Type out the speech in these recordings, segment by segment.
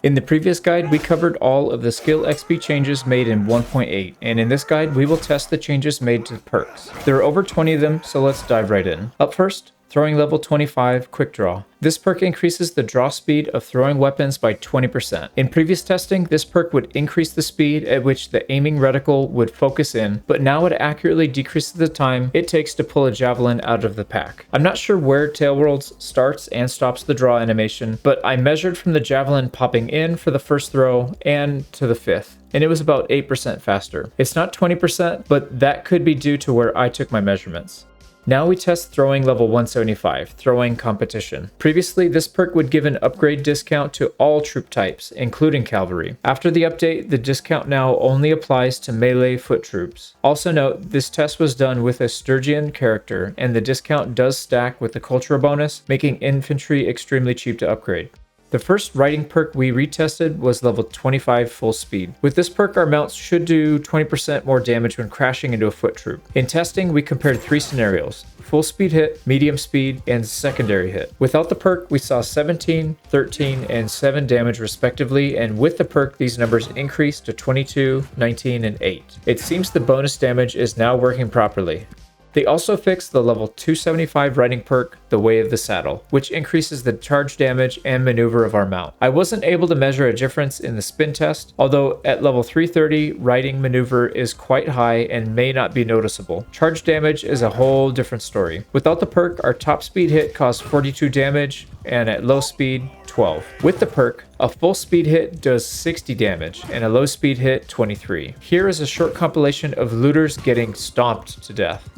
In the previous guide, we covered all of the skill XP changes made in 1.8, and in this guide, we will test the changes made to perks. There are over 20 of them, so let's dive right in. Up first, throwing level 25, Quick Draw. This perk increases the draw speed of throwing weapons by 20%. In previous testing, this perk would increase the speed at which the aiming reticle would focus in, but now it accurately decreases the time it takes to pull a javelin out of the pack. I'm not sure where Tailworlds starts and stops the draw animation, but I measured from the javelin popping in for the first throw and to the fifth, and it was about 8% faster. It's not 20%, but that could be due to where I took my measurements. Now we test throwing level 175, throwing competition. Previously, this perk would give an upgrade discount to all troop types, including cavalry. After the update, the discount now only applies to melee foot troops. Also note, this test was done with a Sturgian character, and the discount does stack with the culture bonus, making infantry extremely cheap to upgrade. The first riding perk we retested was level 25 full speed. With this perk, our mounts should do 20% more damage when crashing into a foot troop. In testing, we compared 3 scenarios: full speed hit, medium speed, and secondary hit. Without the perk, we saw 17, 13, and 7 damage respectively, and with the perk, these numbers increased to 22, 19, and 8. It seems the bonus damage is now working properly. They also fixed the level 275 riding perk, the Way of the Saddle, which increases the charge damage and maneuver of our mount. I wasn't able to measure a difference in the spin test, although at level 330, riding maneuver is quite high and may not be noticeable. Charge damage is a whole different story. Without the perk, our top speed hit caused 42 damage, and at low speed, 12. With the perk, a full speed hit does 60 damage, and a low speed hit, 23. Here is a short compilation of looters getting stomped to death.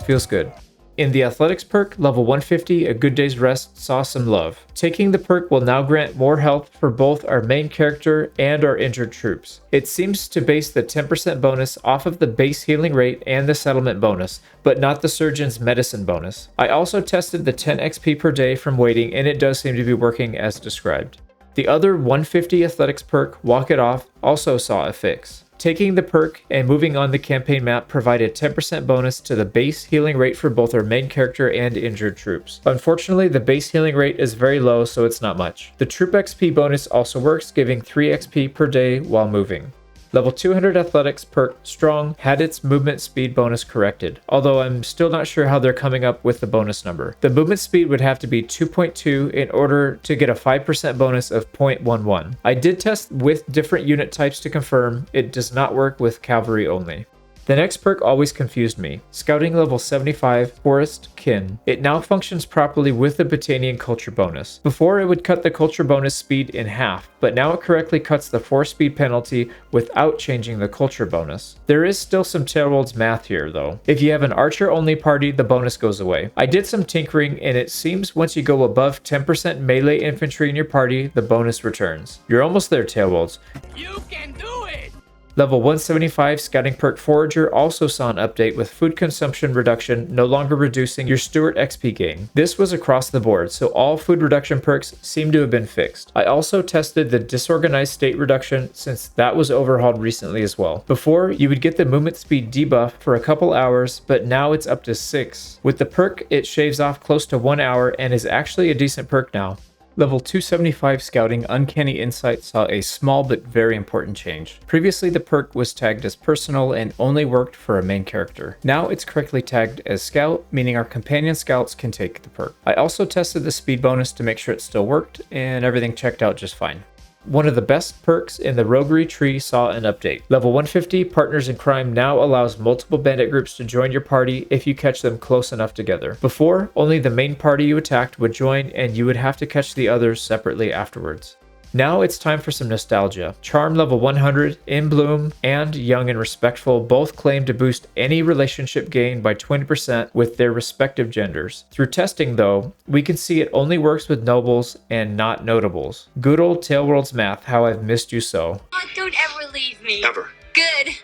Feels good. In the athletics perk, level 150, A Good Day's Rest saw some love. Taking the perk will now grant more health for both our main character and our injured troops. It seems to base the 10% bonus off of the base healing rate and the settlement bonus, but not the surgeon's medicine bonus. I also tested the 10 XP per day from waiting, and it does seem to be working as described. The other 150 athletics perk, Walk It Off, also saw a fix. Taking the perk and moving on the campaign map provided 10% bonus to the base healing rate for both our main character and injured troops. Unfortunately, the base healing rate is very low, so it's not much. The troop XP bonus also works, giving 3 XP per day while moving. Level 200 athletics perk Strong had its movement speed bonus corrected, although I'm still not sure how they're coming up with the bonus number. The movement speed would have to be 2.2 in order to get a 5% bonus of 0.11. I did test with different unit types to confirm it does not work with cavalry only. The next perk always confused me. Scouting level 75, Forest Kin. It now functions properly with the Botanian culture bonus. Before, it would cut the culture bonus speed in half, but now it correctly cuts the 4 speed penalty without changing the culture bonus. There is still some Tailworlds math here though. If you have an archer only party, the bonus goes away. I did some tinkering, and it seems once you go above 10% melee infantry in your party, the bonus returns. You're almost there, Tailworlds. You can do it! Level 175 Scouting perk Forager also saw an update with food consumption reduction no longer reducing your Steward XP gain. This was across the board, so all food reduction perks seem to have been fixed. I also tested the disorganized state reduction since that was overhauled recently as well. Before, you would get the movement speed debuff for a couple hours, but now it's up to 6. With the perk, it shaves off close to 1 hour and is actually a decent perk now. Level 275 Scouting Uncanny Insight saw a small but very important change. Previously, the perk was tagged as personal and only worked for a main character. Now it's correctly tagged as Scout, meaning our companion scouts can take the perk. I also tested the speed bonus to make sure it still worked, and everything checked out just fine. One of the best perks in the Roguery tree saw an update. Level 150, Partners in Crime now allows multiple bandit groups to join your party if you catch them close enough together. Before, only the main party you attacked would join, and you would have to catch the others separately afterwards. Now it's time for some nostalgia. Charm level 100, In Bloom, and Young and Respectful both claim to boost any relationship gain by 20% with their respective genders. Through testing though, we can see it only works with nobles and not notables. Good old Tailworlds math, how I've missed you so. Oh, don't ever leave me. Ever. Good.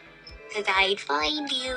'Cause I'd find you.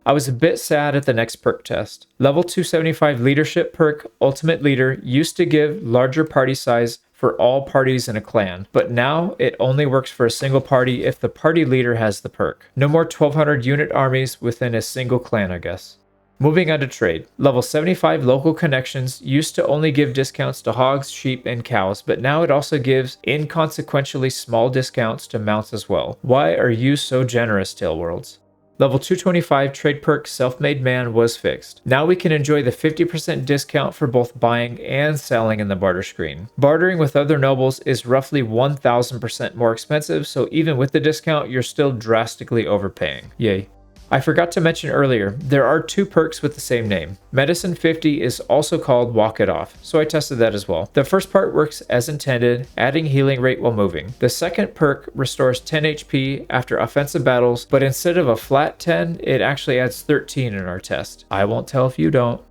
I was a bit sad at the next perk test. Level 275 Leadership perk Ultimate Leader used to give larger party size for all parties in a clan, but now it only works for a single party if the party leader has the perk. No more 1200 unit armies within a single clan, I guess. Moving on to trade. Level 75 local connections used to only give discounts to hogs, sheep, and cows, but now it also gives inconsequentially small discounts to mounts as well. Why are you so generous, Tailworlds? Level 225 trade perk Self-Made Man was fixed. Now we can enjoy the 50% discount for both buying and selling in the barter screen. Bartering with other nobles is roughly 1000% more expensive, so even with the discount, you're still drastically overpaying. Yay. I forgot to mention earlier, there are 2 perks with the same name. Medicine 50 is also called Walk It Off, so I tested that as well. The first part works as intended, adding healing rate while moving. The second perk restores 10 HP after offensive battles, but instead of a flat 10, it actually adds 13 in our test. I won't tell if you don't.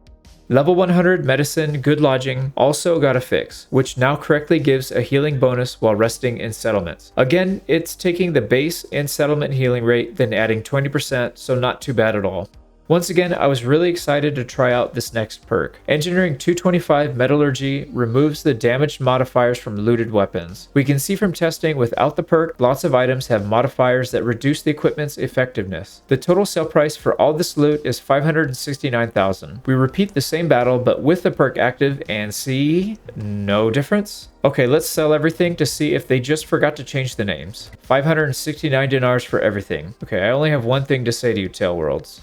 Level 100 Medicine Good Lodging also got a fix, which now correctly gives a healing bonus while resting in settlements. Again, it's taking the base and settlement healing rate, then adding 20%, so not too bad at all. Once again, I was really excited to try out this next perk. Engineering 225 Metallurgy removes the damaged modifiers from looted weapons. We can see from testing without the perk, lots of items have modifiers that reduce the equipment's effectiveness. The total sale price for all this loot is 569,000. We repeat the same battle, but with the perk active, and see, no difference. Okay, let's sell everything to see if they just forgot to change the names. 569 dinars for everything. Okay, I only have one thing to say to you, Tailworlds.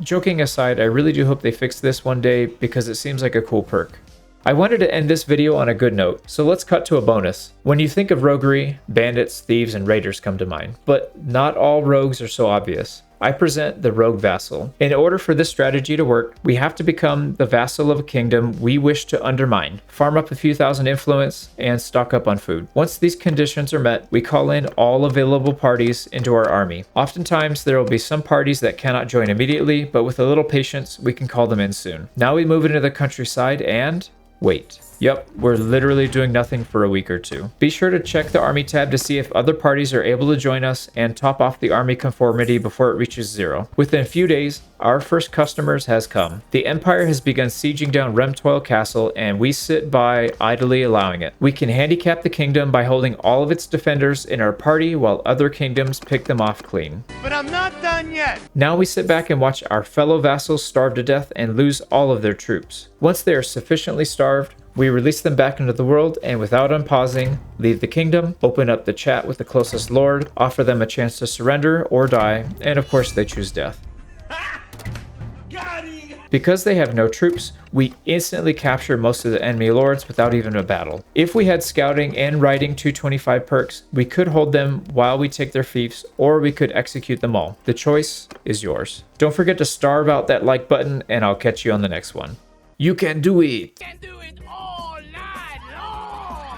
Joking aside, I really do hope they fix this one day because it seems like a cool perk. I wanted to end this video on a good note, so let's cut to a bonus. When you think of roguery, bandits, thieves, and raiders come to mind, but not all rogues are so obvious. I present the Rogue Vassal. In order for this strategy to work, we have to become the vassal of a kingdom we wish to undermine, farm up a few thousand influence, and stock up on food. Once these conditions are met, we call in all available parties into our army. Oftentimes, there will be some parties that cannot join immediately, but with a little patience, we can call them in soon. Now we move into the countryside and wait. Yep, we're literally doing nothing for a week or 2. Be sure to check the army tab to see if other parties are able to join us and top off the army conformity before it reaches 0. Within a few days, our first customers has come. The Empire has begun sieging down Remtoil Castle and we sit by idly allowing it. We can handicap the kingdom by holding all of its defenders in our party while other kingdoms pick them off clean. But I'm not done yet! Now we sit back and watch our fellow vassals starve to death and lose all of their troops. Once they are sufficiently starved, we release them back into the world and without unpausing, leave the kingdom, open up the chat with the closest lord, offer them a chance to surrender or die, and of course they choose death. Because they have no troops, we instantly capture most of the enemy lords without even a battle. If we had scouting and riding 225 perks, we could hold them while we take their fiefs, or we could execute them all. The choice is yours. Don't forget to starve out that like button, and I'll catch you on the next one. You can do it! Can do it all!